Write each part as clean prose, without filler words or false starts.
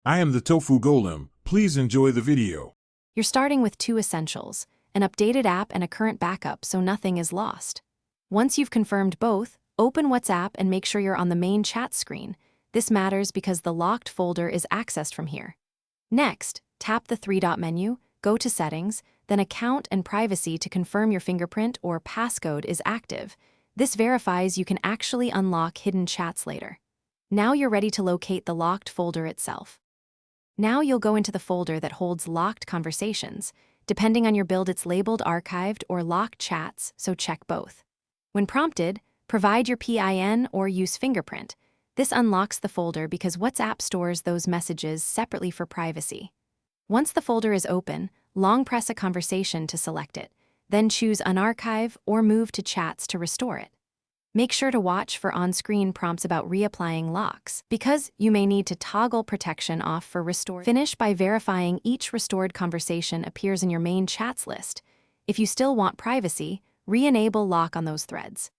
I am the Tofu Golem. Please enjoy the video. You're starting with two essentials, an updated app and a current backup so nothing is lost. Once you've confirmed both, open WhatsApp and make sure you're on the main chat screen. This matters because the locked folder is accessed from here. Next, tap the three-dot menu, go to Settings, then Account and Privacy to confirm your fingerprint or passcode is active. This verifies you can actually unlock hidden chats later. Now you're ready to locate the locked folder itself. Now you'll go into the folder that holds locked conversations. Depending on your build, it's labeled Archived or Locked Chats, so check both. When prompted, provide your PIN or use fingerprint. This unlocks the folder because WhatsApp stores those messages separately for privacy. Once the folder is open, long press a conversation to select it, then choose Unarchive or move to Chats to restore it. Make sure to watch for on-screen prompts about reapplying locks, because you may need to toggle protection off for restore. Finish by verifying each restored conversation appears in your main chats list. If you still want privacy, re-enable lock on those threads.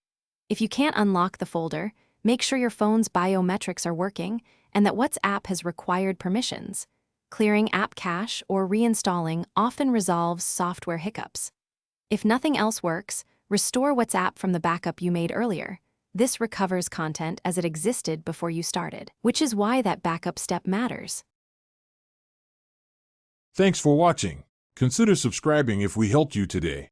If you can't unlock the folder, make sure your phone's biometrics are working and that WhatsApp has required permissions. Clearing app cache or reinstalling often resolves software hiccups. If nothing else works, restore WhatsApp from the backup you made earlier. This recovers content as it existed before you started, which is why that backup step matters. Thanks for watching. Consider subscribing if we helped you today.